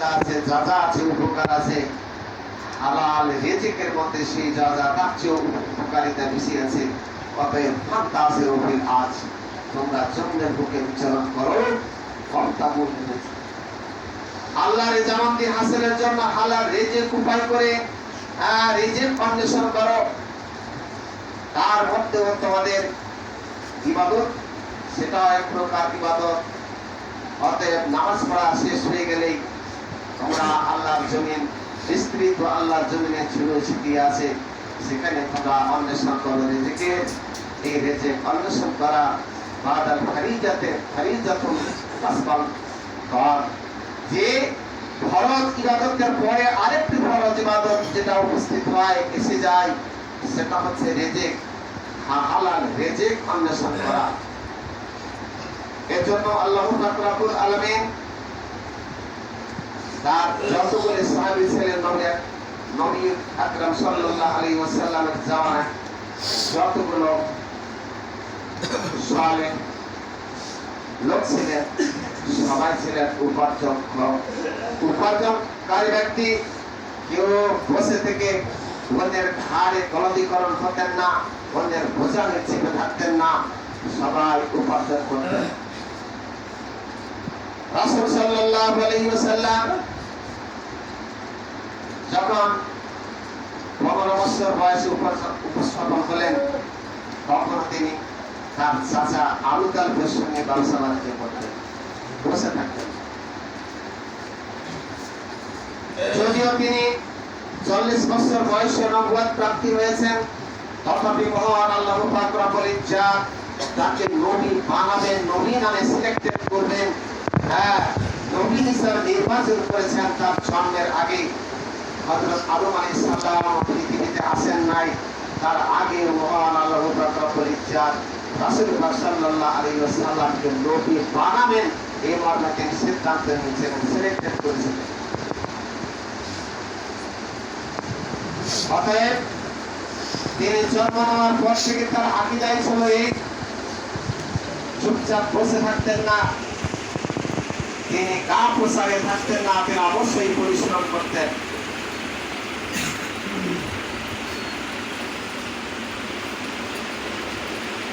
ফায়দা আছে, যা যা আছে উপকার আছে, হালাল রিজিকের মধ্যে সেই যা যা তার চেয়েও উপকারিতা বেশি আছে। অতএব ফান্তাসিরু ফিল আজ, তোমরা জমিনের বুকে বিচরণ করো ফান্তামুল রিজিক। আল্লাহর রেজামন্দি হাসিলের জন্য হালাল রিজিক উপায় করে রিজিক অন্বেষণ করো। তার মধ্যেও তোমাদের ইবাদত, সেটাও এক প্রকার ইবাদত। অতএব নামাজ পড়া শেষ হয়ে গেলেই তোমরা আল্লাহর জমিন, বিস্তৃত আল্লাহর জমিনে ছড়িয়ে ছিটিয়ে আছে, সেখানে তোমরা অন্বেষণ করো রিজিকের। এই রিজিক অন্বেষণ করা বাদাল ফারিজাতুল আসবাল কর, যে ফরজ ইবাদতের পরে আরেকটি ফরজ ইবাদত যেটা উপস্থিত হয়, এসে যায়, সেটা হচ্ছে রিজিক, হালাল রিজিক অন্বেষণ করা। এজন্য আল্লাহ পাক রব্বুল আলামিন তার যতগুলো সাহাবী ছিলেন, নবী আকরাম সাল্লাল্লাহু আলাইহি ওয়াসাল্লামের জামানায় যতগুলো সালেহ লোক ছিলেন, সবাই ছিলেন উপার্জনকারী ব্যক্তি। কেউ বসে থেকে অন্যের ঘাড়ে গলদীকরণ করতেন না, অন্যের বোঝানে চেপে থাকতেন না, সবাই উপার্জন করতেন। রাসূল সাল্লাল্লাহু আলাইহি ওয়াসাল্লাম যখন 15 বছর বয়সে উপস্থাপন হলেন, তখন তিনি তার চাচা আবু তালেবের সঙ্গে ব্যবসা বাণিজ্য করতেন, বসে থাকতেন। যদিও তিনি 40 বছর বয়সে নবুয়ত প্রাপ্তি হয়েছেন, তথাপি মহান আল্লাহ পাক রব্বুল ইজ্জাত তাকে নবী বানাবেন, নবী নামে সিলেক্টেড করবেন, নবী হিসেবে নির্বাচন করেছেন। তার জন্মের আগে হযরত আদম আলাইহিস সালাম পৃথিবীতে আসেন নাই, তার আগে মহান আল্লাহ পাক রব্বুল ইজ্জাত রাসূল সাল্লাল্লাহু আলাইহি ওয়াসাল্লামকে নবী বানাবেন, এই মর্মে তিনি সিদ্ধান্ত নিয়েছিলেন, সিলেক্টেড করেছিলেন। অতএব তিনি জন্ম নেওয়ার পর থেকে তার আকীদাই ছিল এই, চুপচাপ বসে থাকতেন না, তিনি গা প্রসারে থাকতেন না, তিনি অবশ্যই পরিশ্রম করতেন।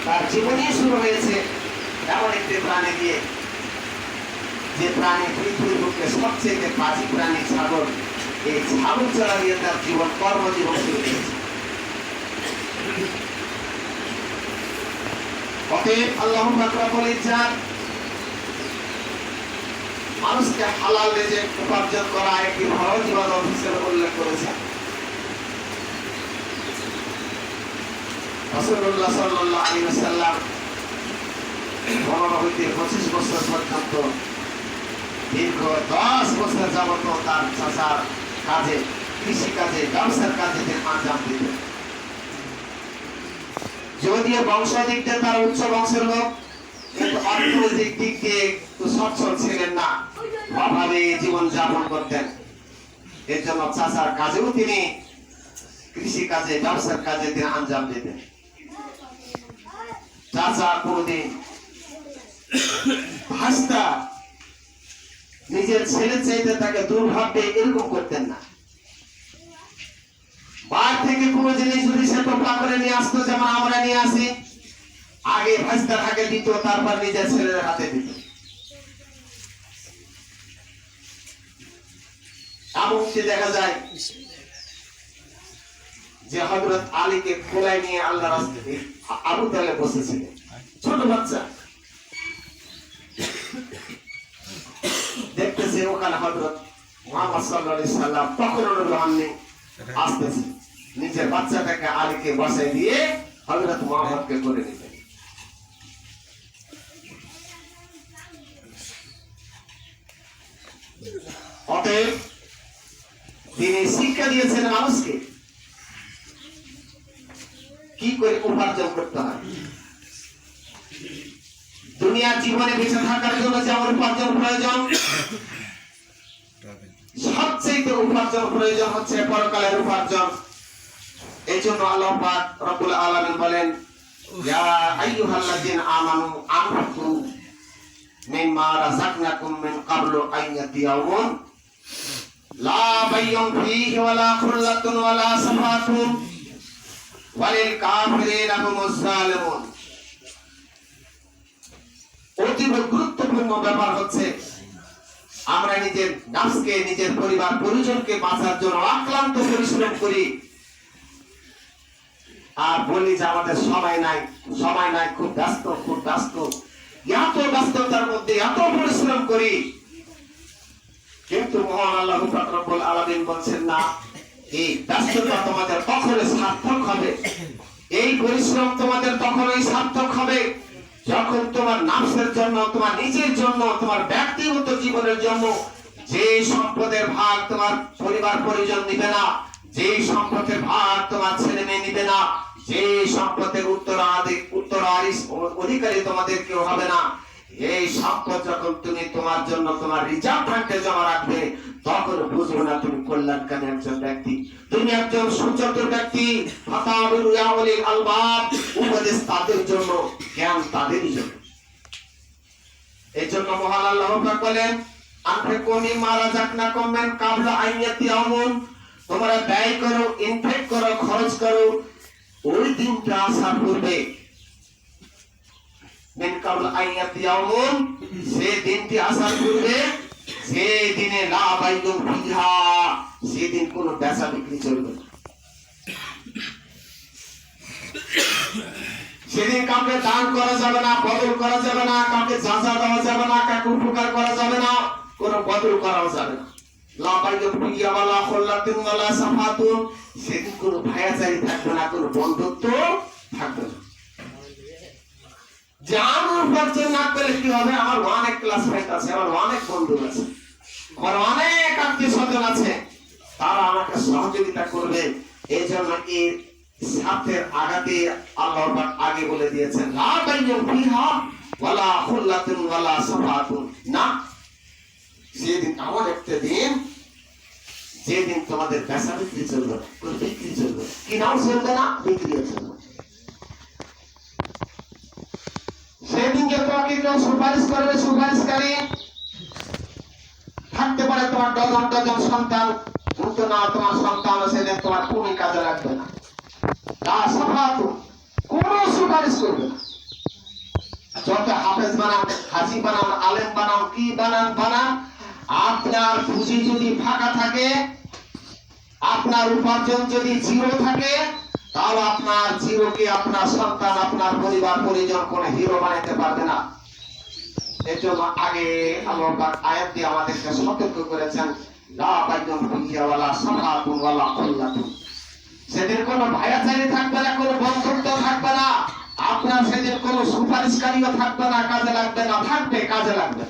তার জীবনী শুরু হয়েছে এমন একটি প্রাণী দিয়ে, যে প্রাণী পৃথিবীর বুকে সবচেয়ে বাজী প্রাণী ছাগল। এই ছাগল চড়া দিয়ে তার জীবন কর্মজীবন শুরু হয়েছে। অতএব আল্লাহ পাক রব্বুল ইজ্জাত মানুষকে হালাল রিজিক উপার্জন করা একটি ফরজ ইবাদত হিসেবে উল্লেখ করেছেন। রাসূলুল্লাহ সাল্লাল্লাহু আলাইহি ওয়াসাল্লাম 15 হইতে 25 বছর পর্যন্ত দীর্ঘ 10 বছর যাবত তার চাচার কাজে, কৃষি কাজে, ব্যবসার কাজে তিনি আঞ্জাম দিতেন। যদিও বংশ দিক দিয়ে তার উচ্চ বংশের লোক, কিন্তু অর্থনৈতিক দিক দিয়ে সচ্ছল ছিলেন না, অভাবে জীবন যাপন করতেন। এর জন্য চাচার কাজেও তিনি, কৃষি কাজে, ব্যবসার কাজে তিনি আঞ্জাম দিতেন। চাচা কোনদিন ভাস্তা নিজের ছেলে চাইতে তাকে দুর্ভাগ্যে এরকম করতেন না। বাইরে থেকে কোন জিনিস যদি সে টোপলা করে নিয়ে আসতো, যেমন আমরা নিয়ে আসি, আগে ভাস্তার হাতে দিত, তারপর নিজের ছেলের হাতে দিত। এমনকি দেখা যায় যে হযরত আলীকে কোলায় নিয়ে আল্লাহর রাস্তায় আবু তালেব বসেছিলেন, ছোট বাচ্চা, দেখতেছে ওখানে হযরত মুহাম্মদ সাল্লাল্লাহু আলাইহি সাল্লাম তখন রহমানি আসতেছে, নিজের বাচ্চাটাকে আলীকে বসায় দিয়ে হযরত মুহাম্মদকে করে নিতেন। অতএব তিনি শিক্ষা দিয়েছেন মানুষকে কি করে উপার্জন করতে হয়। দুনিয়ার জীবনে বেঁচে থাকার জন্য যেমন উপার্জন প্রয়োজন, সবচেয়ে উপার্জন প্রয়োজন হচ্ছে পরকালের উপার্জন। এই জন্য আল্লাহ পাক রব্বুল আলামিন বলেন, ইয়া আইয়ুহাল্লাযীনা আমানু আনফিকু মিম্মা রাযাকনাকুম মিন ক্বাবলু আন ইয়াতিয়াউমুন লা বাইয়ুন ফীহি ওয়ালা খুল্লাতুন ওয়ালা সাফাতুন ওয়ালিল কাফিরিনা হুমুজ জালিমুন। অতীব গুরুত্বপূর্ণ ব্যাপার হচ্ছে আমরা নিজের নাফসকে, নিজের পরিবার পরিজনকে বাঁচার জন্য অক্লান্ত পরিশ্রম করি, আর বলি যে আমাদের সময় নাই, সময় নাই, খুব ব্যস্ত, খুব ব্যস্ত। এত ব্যস্ততার মধ্যে এত পরিশ্রম করি, কিন্তু মহান আল্লাহ পাক রব্বুল আলামিন বলছেন না, এই ব্যস্ততা তোমাদের তখনই সার্থক হবে, এই পরিশ্রম তোমাদের তখনই সার্থক হবে যখন তোমার নাফসের জন্য, তোমার নিজের জন্য, তোমার ব্যক্তিগত জীবনের জন্য যে সম্পদের ভাগ তোমার পরিবার পরিজন নিবে না, যে সম্পদের ভাগ তোমার ছেলে মেয়ে নিবে না, যে সম্পদের অধিকারী তোমাদের কেউ হবে না, এই সম্পদ যখন তুমি তোমার জন্য তোমার রিজার্ভ ব্যাংকে জমা রাখবে, তখন বুঝবে না তুমি কল্যাণকামী একজন ব্যক্তি, তুমি একজন সুচতুর ব্যক্তি। ফাতাবিল ইয়াউলিল আলবাব, উপদেশ তাদের জন্য, জ্ঞান তাদেরই জন্য। এই জন্য মহান আল্লাহ পাক বলেন, আনফিকু মিম্মা রাযাকনাকুম মিন ক্বাবলা আন ইয়াতিয়াউমুন, তোমরা ব্যয় করো, ইনফেক্ট করো, খরচ করো ওই দিনটা আসার পূর্বে। মিন ক্বাবলা আন ইয়াতিয়াউমুন, সেই দিনটি আসার পূর্বে, সেই দিনে লা বাইয়ুন ফিহা, সেদিন কোনো বেচা বিক্রি চলবে না, সেদিন কাউকে দান করা যাবে না, বদল করা যাবে না, কাউকে যাচা দেওয়া যাবে না, কাউকে উপকার করা যাবে না, কোনো বদল করাও যাবে না। লা বাইয়ুন ফিহা ওয়ালা খুল্লাতুন ওয়ালা সাফাতুন, সেদিন কোনো ভাইয়াচারি থাকবে না, কোনো বন্ধুত্ব থাকবে না। যে আমি উপার্জন না করলে কি হবে, আমার অনেক ক্লাসমেট আছে, আমার অনেক বন্ধু আছে, আমার অনেক আত্মীয় স্বজন আছে, তারা আমাকে সহযোগিতা করবে। এই জন্য এই সাথে আগাতে আল্লাহ পাক আগে বলে দিয়েছেন, লা বাইয়ুন ফিহা ওয়ালা খুল্লাতুন ওয়ালা সাফাতুন, না, সেদিন এমন একটা দিন যেদিন তোমাদের বেচা বিক্রি চলবে, কোনো বিক্রি চলবে, কিনাও চলবে না, বিক্রিও চলবে। সেদিনকে তোমাকে কেউ সুপারিশ করবে, সুপারিশকারী থাকতে পারে তোমার ডজন ডজন সন্তান, কিন্তু না, তোমার সন্তান সেদিন তোমার কোনো কাজে লাগবে না। লা সাফাতুন, কোনো সুপারিশ করবে না। যত হাফেজ বানান, হাজি বানান, আলেম বানান, কি বানান বানান, আপনার পুঁজি যদি ফাঁকা থাকে, আপনার উপার্জন যদি জিরো থাকে, তাও আপনার জিরোকে আপনার সন্তান, আপনার পরিবার পরিজন কোন হিরো বানাইতে পারবে না। এর জন্য আগে আল্লাহ পাক আয়াত দিয়ে আমাদেরকে সতর্ক করেছেন, লা বাইয়ুন ফিহা ওয়ালা সাফাতুন ওয়ালা খুল্লাতুন, সেদিন কোনো ভাইয়াচারি থাকবে না, কোনো বন্ধুত্ব থাকবে না, আপনার সেদিন কোনো সুপারিশকারীও থাকবে না, কাজে লাগবে না, থাকবে কাজে লাগবে।